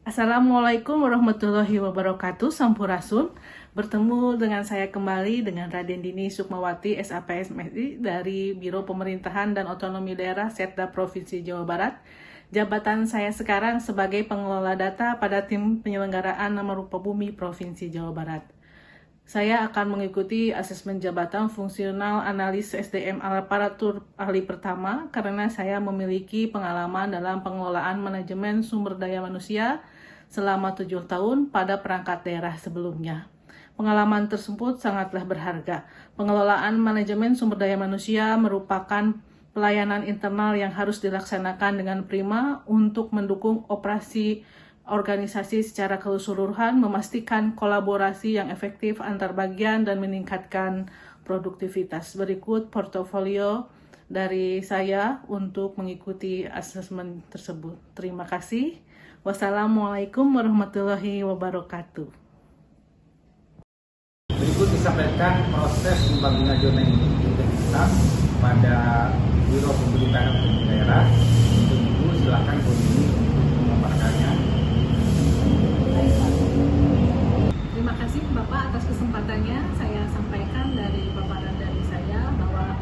Assalamualaikum warahmatullahi wabarakatuh. Sampurasun. Bertemu dengan saya kembali dengan Raden Dini Sukmawati, SAPSMSI dari Biro Pemerintahan dan Otonomi Daerah Setda Provinsi Jawa Barat. Jabatan saya sekarang sebagai pengelola data pada tim penyelenggaraan nama rupa bumi Provinsi Jawa Barat. Saya akan mengikuti asesmen jabatan fungsional analis SDM aparatur ahli pertama karena saya memiliki pengalaman dalam pengelolaan manajemen sumber daya manusia selama 7 tahun pada perangkat daerah sebelumnya. Pengalaman tersebut sangatlah berharga. Pengelolaan manajemen sumber daya manusia merupakan pelayanan internal yang harus dilaksanakan dengan prima untuk mendukung operasi organisasi secara keseluruhan, memastikan kolaborasi yang efektif antar bagian dan meningkatkan produktivitas. Berikut portofolio dari saya untuk mengikuti asesmen tersebut. Terima kasih. Wassalamualaikum warahmatullahi wabarakatuh. Berikut disampaikan proses pembangunan zona integritas pada Biro Pemerintahan Otonomi Daerah. Untuk itu silakan Bu Dini untuk memaparkannya. Terima kasih Bapak atas kesempatannya. Saya sampaikan dari paparan dari saya bahwa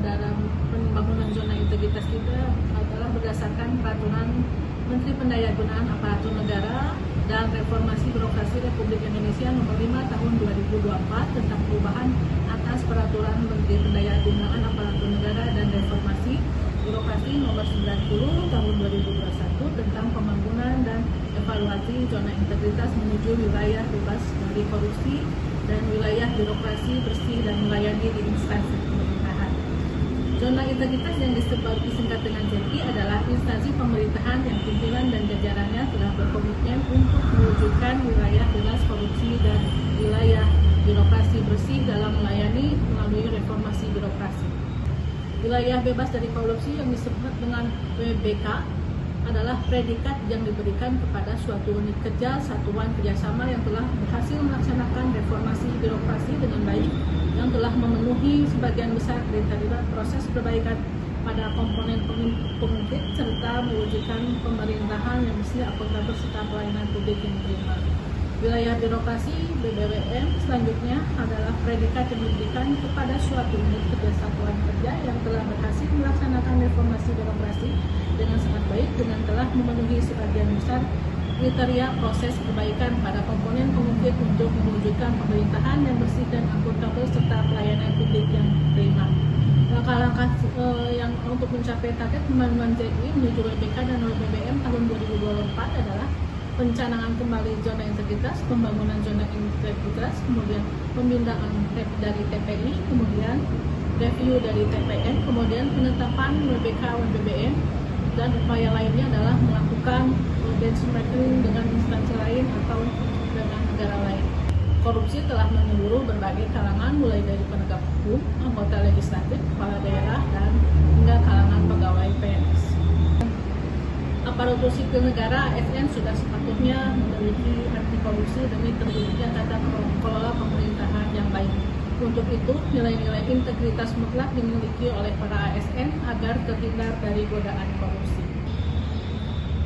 dalam pembangunan zona integritas kita adalah berdasarkan peraturan Menteri Pendayagunaan Aparatur Negara dan Reformasi Birokrasi Republik Indonesia Nomor 5 Tahun 2024 tentang perubahan atas peraturan Menteri Pendayagunaan Aparatur Negara dan Reformasi Birokrasi Nomor 90 Tahun 2021 tentang pembangunan dan evaluasi zona integritas menuju wilayah bebas dari korupsi dan wilayah birokrasi bersih dan melayani di instansi pemerintahan. Zona integritas yang disingkat dengan ZI adalah instansi pemerintahan yang pimpinan dan jajarannya telah berkomitmen untuk mewujudkan wilayah bebas korupsi dan wilayah birokrasi bersih dalam melayani melalui reformasi birokrasi. Wilayah bebas dari korupsi yang disebut dengan WBK adalah predikat yang diberikan kepada suatu unit kerja, satuan kerjasama yang telah berhasil melaksanakan reformasi birokrasi dengan baik, yang telah memenuhi sebagian besar kriteria proses perbaikan pada komponen pengungkit serta mewujudkan pemerintahan yang bersih, akuntabel serta pelayanan publik yang prima. Wilayah birokrasi BBWM selanjutnya adalah predikat yang diberikan kepada suatu unit kerja satuan kerja yang telah berhasil melaksanakan reformasi birokrasi dengan sangat baik dengan telah memenuhi sebagian besar kriteria proses perbaikan pada komponen pengungkit untuk mewujudkan pemerintahan yang bersih dan akuntabel serta pelayanan publik yang prima. Langkah-langkah yang untuk mencapai target pembangunan ZI menuju WBK dan WBBM tahun 2024 adalah pencanangan kembali zona integritas, pembangunan zona integritas, kemudian pemindahan dari TPI, kemudian review dari TPN, kemudian penetapan WBK WBBM, dan upaya lainnya adalah melakukan benchmarking dengan instansi lain atau dengan negara lain. Korupsi telah menyeluruh berbagai kalangan mulai dari penegak hukum, anggota legislatif, kepala daerah, dan hingga kalangan pegawai PNS. Aparatur sipil negara ASN sudah sepatutnya memiliki anti korupsi demi terwujudnya tata kelola pemerintahan yang baik. Untuk itu, nilai-nilai integritas mutlak dimiliki oleh para ASN agar terhindar dari godaan korupsi.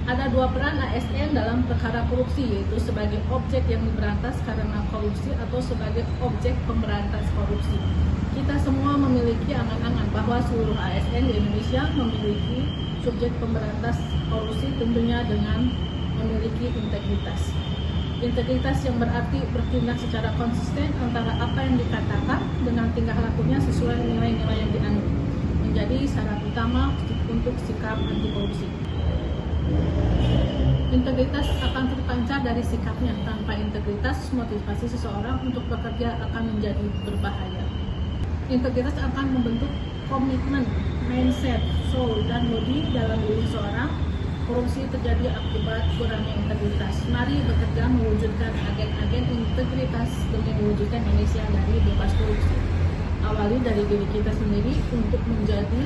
Ada dua peran ASN dalam perkara korupsi, yaitu sebagai objek yang diberantas karena korupsi atau sebagai objek pemberantas korupsi. Kita semua memiliki angan-angan bahwa seluruh ASN di Indonesia memiliki subjek pemberantas korupsi, tentunya dengan memiliki integritas. Integritas yang berarti bertindak secara konsisten antara apa yang dikatakan dengan tingkah lakunya sesuai nilai-nilai yang dianut, menjadi syarat utama untuk sikap anti korupsi. Integritas akan terpancar dari sikapnya. Tanpa integritas, motivasi seseorang untuk bekerja akan menjadi berbahaya. Integritas akan membentuk komitmen, mindset, soul, dan body dalam diri seorang. Korupsi terjadi akibat kurangnya integritas. Mari bekerja mewujudkan agen-agen integritas demi mewujudkan Indonesia dari bebas korupsi. Awali dari diri kita sendiri untuk menjadi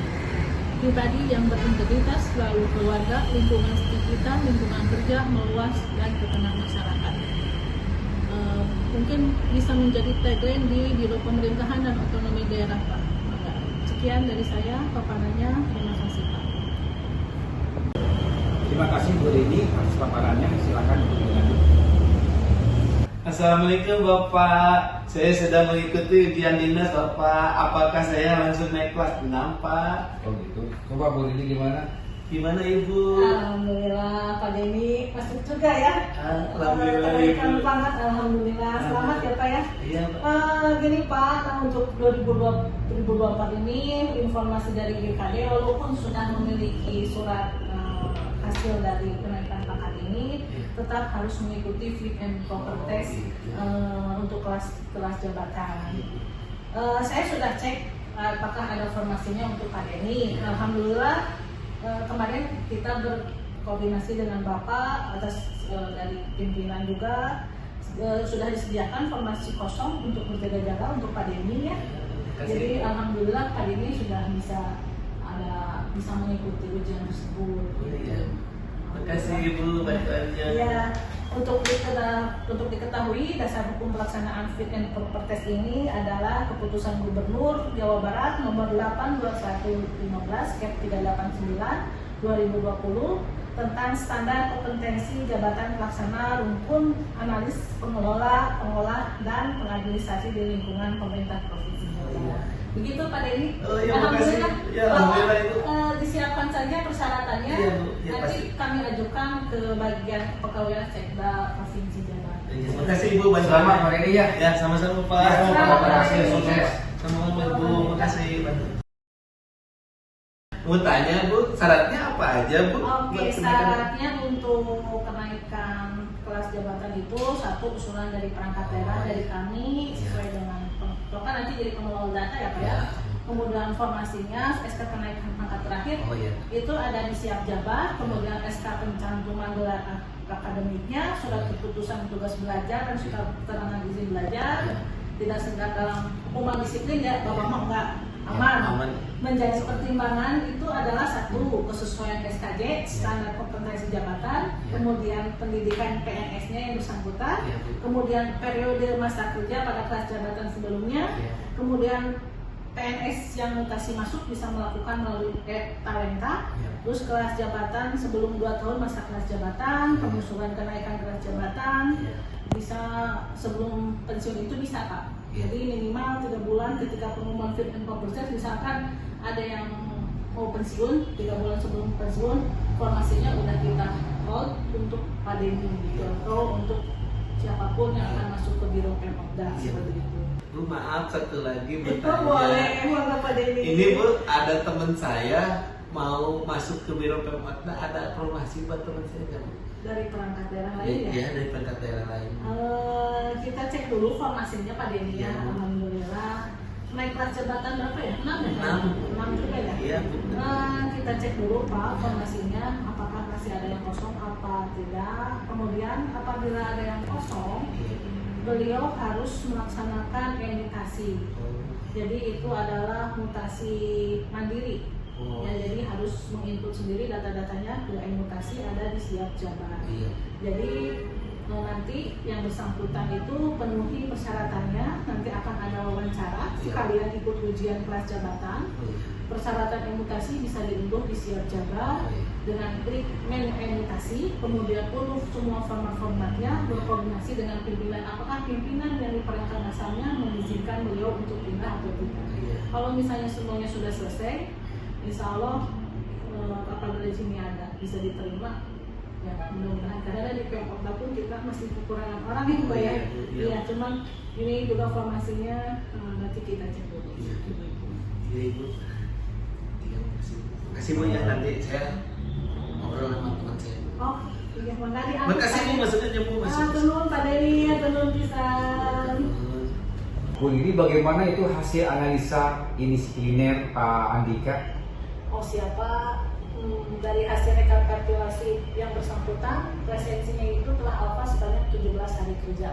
pribadi yang berintegritas, lalu keluarga, lingkungan sekitar, lingkungan kerja, meluas, dan ke tengah masyarakat. Mungkin bisa menjadi tagline di Biro Pemerintahan dan Otonomi Daerah, Pak. Sekian dari saya paparannya. Terima kasih, Pak. Terima kasih Bu Rini atas paparannya. Silakan untuk dilanjut. Assalamualaikum Bapak, saya sedang mengikuti ujian dinas Bapak. Apakah saya langsung naik kelas 6 Pak? Oh gitu. Coba Bu Rini gimana? Gimana Ibu? Alhamdulillah Pak Denny masuk juga ya. Alhamdulillah Keren Ibu. banget, alhamdulillah. Selamat ya Pak ya. Iya Pak. Gini Pak, nah untuk 2024 ini informasi dari GKD walaupun sudah memiliki surat hasil dari kenaikan pangkat ini, tetap harus mengikuti fit and proper test untuk kelas jabatan. Saya sudah cek apakah ada formasinya untuk Pak Denny. Alhamdulillah kemarin kita berkoordinasi dengan Bapak atas dari pimpinan juga sudah disediakan formasi kosong untuk berjaga-jaga untuk Pak Denny ya. Jadi alhamdulillah Pak Denny sudah bisa mengikuti ujian tersebut. Iya. Makasih Ibu bantuannya. Ya, untuk diketahui dasar hukum pelaksanaan fit and proper test ini adalah keputusan Gubernur Jawa Barat nomor 8/2115/389/2020 tentang standar kompetensi jabatan pelaksana rumpun analis pengelola, pengolah dan pengadministrasi di lingkungan pemerintah provinsi Jawa Barat. Begitu Pak Denny. Oh iya, makasih. Ya, alhamdulillah Ibu. Disiapkan saja persyaratannya. Iya, Bu. Ya, nanti pasti. kami ajukan ke bagian kepegawaian Sekda Provinsi Jawa Barat. Iya, makasih Ibu bantuannya. Selamat Pak Rini ya. Ya, sama-sama Pak. Ya, Selamat, terima kasih, Pak. sukses. Sama-sama Ibu, makasih bantuan. Mau tanya Bu, syaratnya apa aja Bu? Oke, Buat kenaikan? syaratnya untuk kenaikan kelas jabatan itu satu usulan dari perangkat daerah dari kami sesuai dengan kan nanti jadi pengelola data ya Pak ya. Kemudian formasinya SK kenaikan pangkat terakhir Oh iya. itu ada di siap jabat, kemudian SK pencantuman gelar akademiknya, surat keputusan tugas belajar dan surat keterangan izin belajar, tidak sedang dalam hukuman disiplin ya Bapak mah enggak aman. Aman. Menjadi pertimbangan itu adalah satu kesesuaian SKJ standar kompetensi jabatan, kemudian pendidikan PNS-nya yang bersangkutan, kemudian periode masa kerja pada kelas jabatan sebelumnya, kemudian PNS yang mutasi masuk bisa melakukan melalui talenta, terus kelas jabatan sebelum 2 tahun masa kelas jabatan, pengusulan kenaikan kelas jabatan, bisa sebelum pensiun itu bisa Pak. Jadi minimal 3 bulan ketika pengumuman fit and proper test, misalkan ada yang mau pensiun 3 bulan sebelum pensiun, formasinya udah kita hold untuk Pak Denny gitu, atau untuk siapapun yang akan masuk ke biro Pemda seperti itu. Bu, maaf satu lagi Itu bertanya. boleh, emang Pak Denny. Ini Bu, ada teman saya mau masuk ke biro Pemda, ada promosi buat teman saya nggak Bu? Dari perangkat daerah lain ya? Iya, dari perangkat daerah lain. Kita cek dulu formasinya Pak Denny ya, Iya, Bu. alhamdulillah. Naik kelas jabatan berapa ya? 6 ya? 6. 6 juga ya? Iya, Bu. Kita cek dulu Pak formasinya, apakah masih ada yang kosong apa tidak. Kemudian apabila ada yang kosong, beliau harus melaksanakan imitasi. Jadi itu adalah mutasi mandiri. Oh. Ya, jadi harus menginput sendiri data-datanya ke mutasi ada di siap jabat. Iya. Jadi nanti yang bersangkutan itu penuhi persyaratannya, nanti akan ada wawancara, Iya. sekalian ikut ujian kelas jabatan. Persyaratan emutasi bisa diunduh di siap jabat dengan klik menu emutasi, kemudian urus semua format-formatnya, berkoordinasi dengan pimpinan apakah pimpinan yang di perangkat dasarnya mengizinkan beliau untuk pindah atau tidak. Iya. Kalau misalnya semuanya sudah selesai, insya Allah apabila di sini ada bisa diterima, ya mudah-mudahan. Karena di Pemda pun kita masih kekurangan orang yang bayar. Iya. Iya, cuman ini juga formasinya nanti kita cek dulu. Iya. Iya Ibu. Makasih Bu ya, nanti saya ngobrol sama teman saya. Oh, iya, makasih. Makasih Bu, maksudnya Bu, masuk. Tenun Pak Denny, tenun pisan. Bu Rini, bagaimana itu hasil analisa indisipliner Pak Andika? Oh siapa? Dari hasil rekapitulasi yang bersangkutan, presensinya itu telah alfa sebanyak 17 hari kerja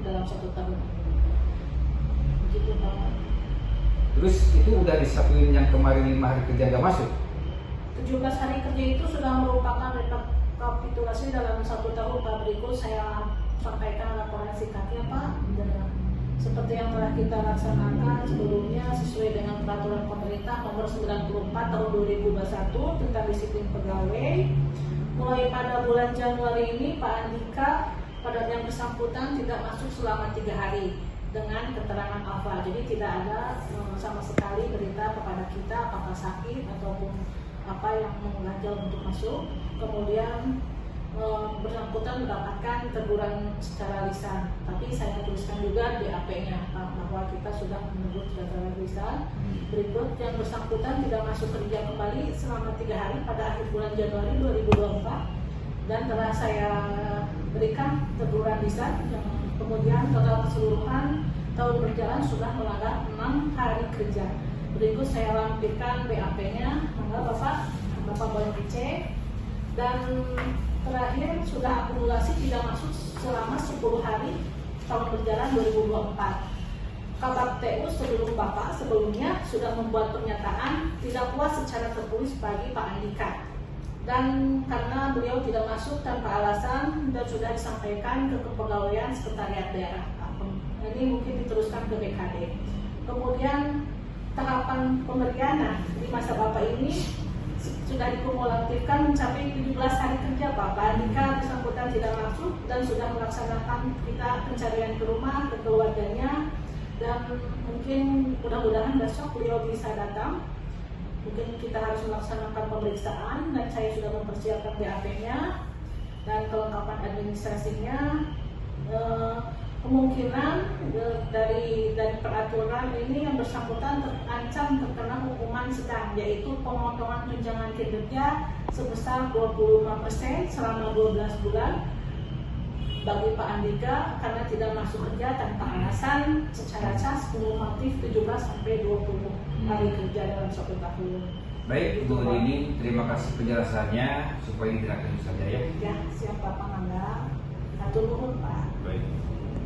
dalam 1 tahun ini. Begitu Pak. Terus itu udah disatuin yang kemarin 5 hari kerja nggak masuk? 17 hari kerja itu sudah merupakan rekapitulasi dalam 1 tahun Pak. Berikut saya sampaikan laporan singkatnya Pak. Seperti yang telah kita laksanakan sebelumnya sesuai dengan peraturan pemerintah nomor 94 tahun 2021 tentang disiplin pegawai. Mulai mulai pada bulan Januari ini Pak Andika pada yang bersangkutan tidak masuk selama 3 hari dengan keterangan Alfa. Jadi tidak ada sama sekali berita kepada kita apakah sakit ataupun apa yang mengganjal untuk masuk. Kemudian bersangkutan mendapatkan teguran secara lisan, tapi saya tuliskan juga di AP-nya bahwa kita sudah menegur secara lisan. Berikut, yang bersangkutan tidak masuk kerja kembali selama 3 hari pada akhir bulan Januari 2024 dan telah saya berikan teguran lisan. Kemudian total keseluruhan tahun berjalan sudah melanggar 6 hari kerja. Berikut saya lampirkan BAP-nya, monggo Bapak boleh dicek. Dan terakhir sudah akumulasi tidak masuk selama 10 hari tahun berjalan 2024. Kabak TU sebelumnya sudah membuat pernyataan tidak puas secara tertulis bagi Pak Andika. Dan karena beliau tidak masuk tanpa alasan dan sudah disampaikan ke Kepegawaian Sekretariat Daerah. Ini mungkin diteruskan ke BKD. Kemudian tahapan pemberian di masa Bapak ini sudah dikumulatifkan mencapai 17 hari kerja Pak Andika bersangkutan tidak masuk dan sudah melaksanakan kita pencarian ke rumah, ke keluarganya, dan mungkin mudah-mudahan besok beliau bisa datang. Mungkin kita harus melaksanakan pemeriksaan dan saya sudah mempersiapkan BAP-nya dan kelengkapan administrasinya. Kemungkinan dari peraturan ini yang bersangkutan terancam terkena hukuman sedang, yaitu pemotongan tunjangan kinerja sebesar 25% selama 12 bulan bagi Pak Andika karena tidak masuk kerja tanpa alasan secara cas kumulatif 17 sampai 20 hari kerja dalam 1 tahun. Baik, Bu Dini, terima kasih penjelasannya supaya tidak saja ya. Ya, siapa